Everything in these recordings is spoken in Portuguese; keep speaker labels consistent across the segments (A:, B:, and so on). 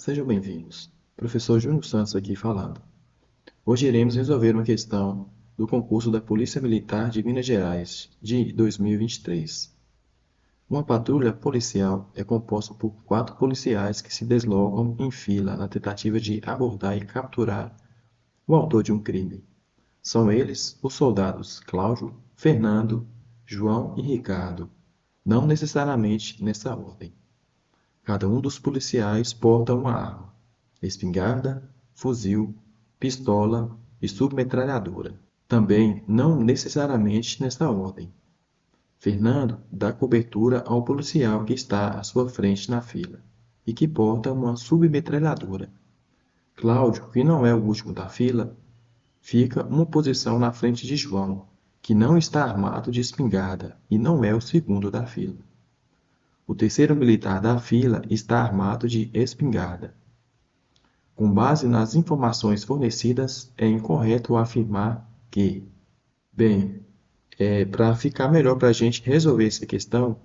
A: sejam bem-vindos. Professor Júnior Santos aqui falando. Hoje iremos resolver uma questão do concurso da Polícia Militar de Minas Gerais de 2023. Uma patrulha policial é composta por 4 policiais que se deslocam em fila na tentativa de abordar e capturar o autor de um crime. São eles os soldados Cláudio, Fernando, João e Ricardo, não necessariamente nessa ordem. Cada um dos policiais porta uma arma: espingarda, fuzil, pistola e submetralhadora. Também não necessariamente nesta ordem. Fernando dá cobertura ao policial que está à sua frente na fila e que porta uma submetralhadora. Cláudio, que não é o último da fila, fica uma posição na frente de João, que não está armado de espingarda e não é o segundo da fila. O terceiro militar da fila está armado de espingarda. Com base nas informações fornecidas, é incorreto afirmar que, bem, para ficar melhor para a gente resolver essa questão,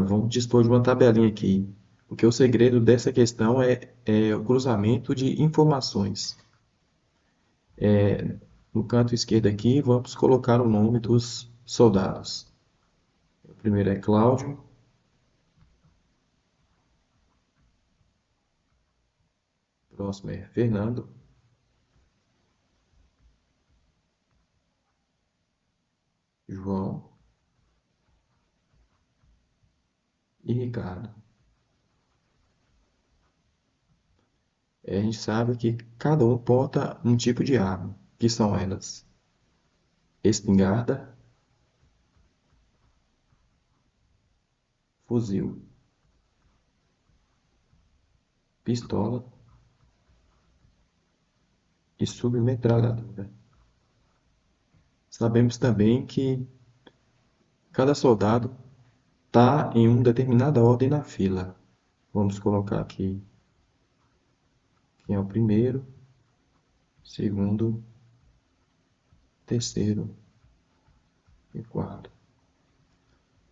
A: vamos dispor de uma tabelinha aqui, porque o segredo dessa questão é o cruzamento de informações. No canto esquerdo aqui, vamos colocar o nome dos soldados. O primeiro é Cláudio, o próximo é Fernando, João e Ricardo. A gente sabe que cada um porta um tipo de arma, que são elas: espingarda, fuzil, pistola e submetralhadora. Sabemos também que cada soldado está em uma determinada ordem na fila. Vamos colocar aqui quem é o primeiro, segundo, terceiro e quarto.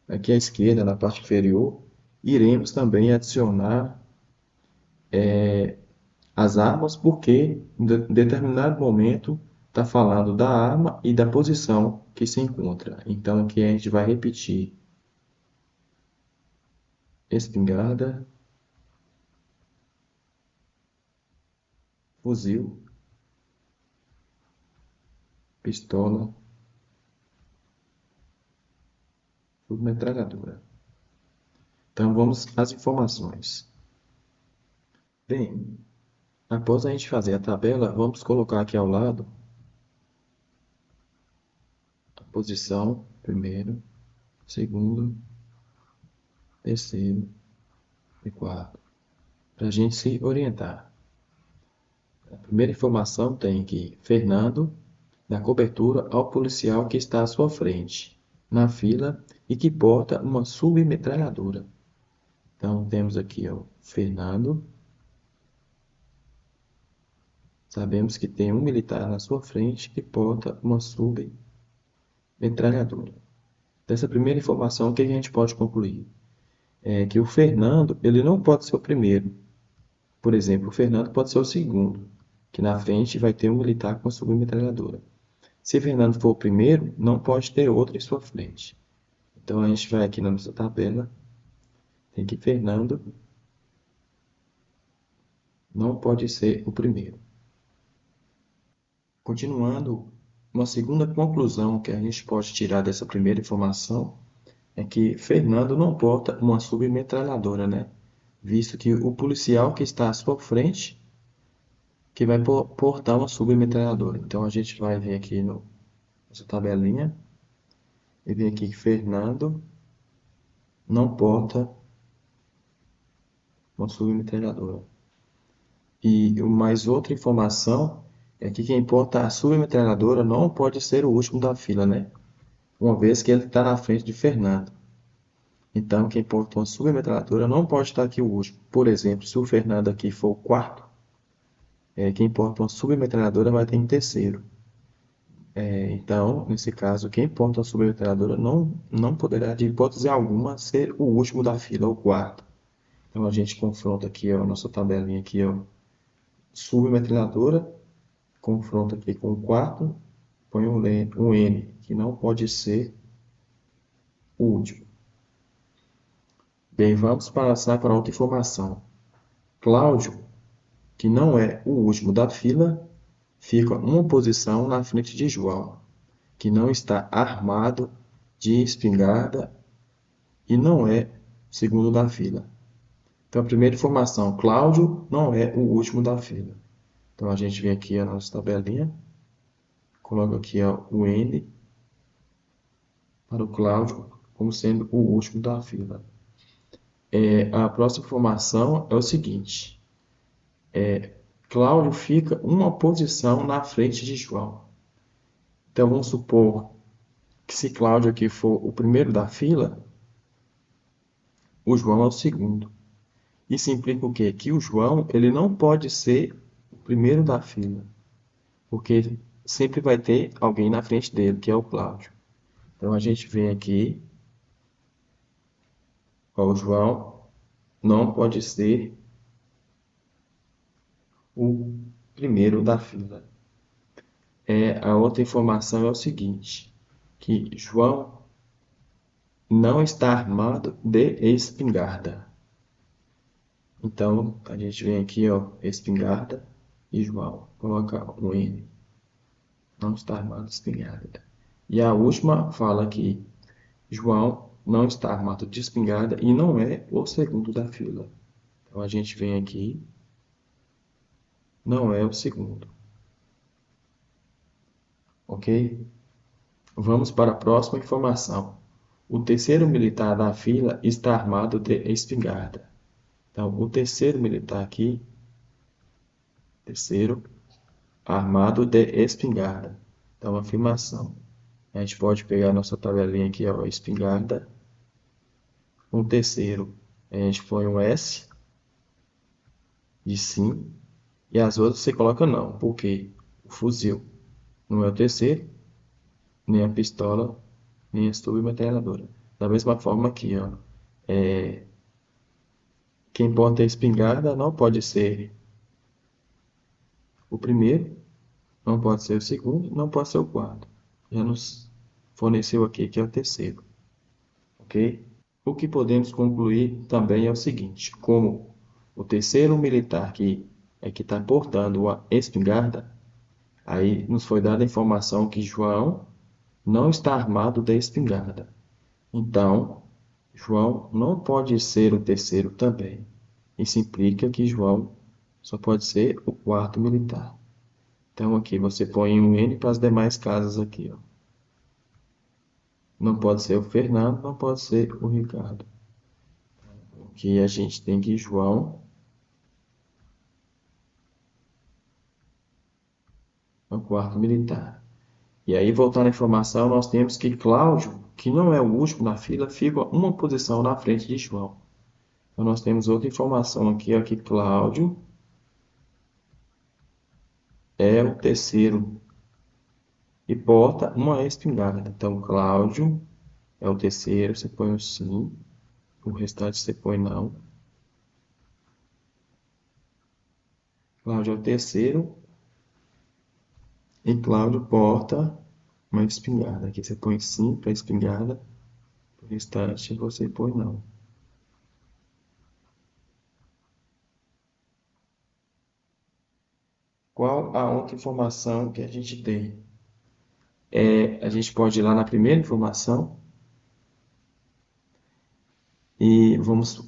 A: Aqui à esquerda, na parte inferior, iremos também adicionar as armas, porque em determinado momento está falando da arma e da posição que se encontra. Então aqui a gente vai repetir: espingarda, fuzil, pistola, submetralhadora. Então vamos às informações. Bem, após a gente fazer a tabela, vamos colocar aqui ao lado a posição, primeiro, segundo, terceiro e quarto, para a gente se orientar. A primeira informação tem que Fernando dá cobertura ao policial que está à sua frente, na fila, e que porta uma submetralhadora. Então temos aqui o Fernando. Sabemos que tem um militar na sua frente que porta uma submetralhadora. Dessa primeira informação, o que a gente pode concluir? É que o Fernando, ele não pode ser o primeiro. Por exemplo, o Fernando pode ser o segundo, que na frente vai ter um militar com a submetralhadora. Se Fernando for o primeiro, não pode ter outro em sua frente. Então a gente vai aqui na nossa tabela, tem que Fernando não pode ser o primeiro. Continuando, uma segunda conclusão que a gente pode tirar dessa primeira informação é que Fernando não porta uma submetralhadora, né? Visto que o policial que está à sua frente que vai portar uma submetralhadora. Então a gente vai vir aqui nessa tabelinha e vir aqui que Fernando não porta uma submetralhadora. E mais outra informação é que quem porta a submetralhadora não pode ser o último da fila, né? Uma vez que ele está na frente de Fernando. Então, quem porta uma submetralhadora não pode estar aqui o último. Por exemplo, se o Fernando aqui for o quarto, quem porta uma submetralhadora vai ter em terceiro. Então, nesse caso, quem porta uma submetralhadora não poderá, de hipótese alguma, ser o último da fila, o quarto. Então a gente confronta aqui ó, a nossa tabelinha aqui, ó, submetralhadora, confronta aqui com o quarto, põe um N, que não pode ser o último. Bem, vamos passar para outra informação. Cláudio, que não é o último da fila, fica uma posição na frente de João, que não está armado de espingarda e não é o segundo da fila. Então, a primeira informação, Cláudio não é o último da fila. Então, a gente vem aqui a nossa tabelinha, coloca aqui ó, o N para o Cláudio como sendo o último da fila. A próxima informação é o seguinte, Cláudio fica uma posição na frente de João. Então, vamos supor que se Cláudio aqui for o primeiro da fila, o João é o segundo. Isso implica o quê? Que o João ele não pode ser o primeiro da fila, porque sempre vai ter alguém na frente dele, que é o Cláudio. Então a gente vem aqui, ó, o João não pode ser o primeiro da fila. A outra informação é o seguinte, que João não está armado de espingarda. Então a gente vem aqui, ó, espingarda e João, coloca um N. Não está armado de espingarda. E a última fala que João não está armado de espingarda e não é o segundo da fila. Então a gente vem aqui, não é o segundo. Ok? Vamos para a próxima informação. O terceiro militar da fila está armado de espingarda. Então, o terceiro militar aqui, terceiro, armado de espingarda. Então, afirmação. A gente pode pegar a nossa tabelinha aqui, ó, espingarda. Um terceiro, a gente põe um S de sim, e as outras você coloca não, porque o fuzil não é o terceiro, nem a pistola, nem a submetralhadora. Da mesma forma aqui, ó, quem porta a espingarda não pode ser o primeiro, não pode ser o segundo, não pode ser o quarto. Já nos forneceu aqui que é o terceiro, ok? O que podemos concluir também é o seguinte, como o terceiro militar que está portando a espingarda, aí nos foi dada a informação que João não está armado de espingarda. Então, João não pode ser o terceiro também. Isso implica que João só pode ser o quarto militar. Então, aqui você põe um N para as demais casas aqui, ó. Não pode ser o Fernando, não pode ser o Ricardo. Aqui a gente tem que João é o quarto militar. E aí, voltando à informação, nós temos que Cláudio, que não é o último na fila, fica uma posição na frente de João. Então, nós temos outra informação aqui, ó, que Cláudio é o terceiro e porta uma espingarda. Então, Cláudio é o terceiro, você põe o sim, o restante você põe não. Cláudio é o terceiro e Cláudio porta uma espingarda. Aqui você põe sim para espingarda, o restante você põe não. Qual a outra informação que a gente tem? A gente pode ir lá na primeira informação e vamos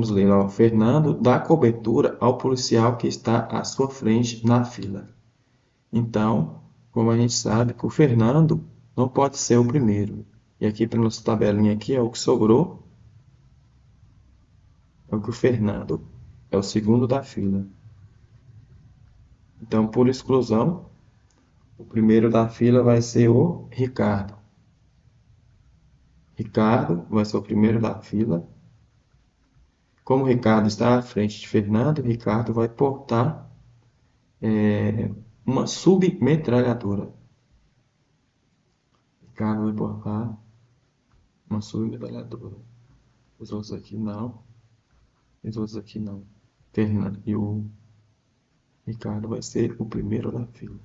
A: ler lá. Fernando dá cobertura ao policial que está à sua frente na fila. Então, como a gente sabe que o Fernando não pode ser o primeiro. E aqui para nossa tabelinha aqui, é o que sobrou é o que o Fernando é o segundo da fila. Então, por exclusão, o primeiro da fila vai ser o Ricardo. Ricardo vai ser o primeiro da fila. Como o Ricardo está à frente de Fernando, Ricardo vai portar uma submetralhadora. Ricardo vai portar uma submetralhadora. Os outros aqui não. Os outros aqui não. Fernando e o Ricardo vai ser o primeiro da fila.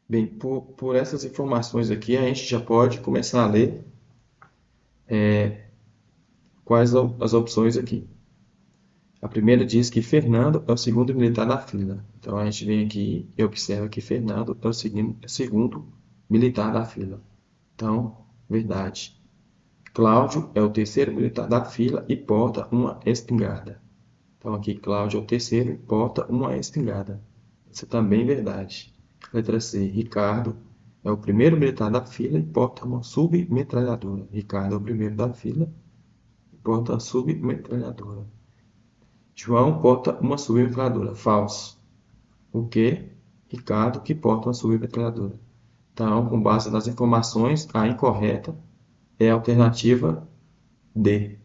A: Bem, por essas informações aqui, a gente já pode começar a ler quais as opções aqui. A primeira diz que Fernando é o segundo militar da fila. Então a gente vem aqui e observa que Fernando é o segundo militar da fila. Então, verdade. Cláudio é o terceiro militar da fila e porta uma espingarda. Então aqui Cláudio é o terceiro e porta uma espingarda. Isso é também verdade. Letra C. Ricardo é o primeiro militar da fila e porta uma submetralhadora. Ricardo é o primeiro da fila e porta uma submetralhadora. João porta uma submetralhadora. Falso. O que? Ricardo que porta uma submetralhadora. Então, com base nas informações, a incorreta é a alternativa D.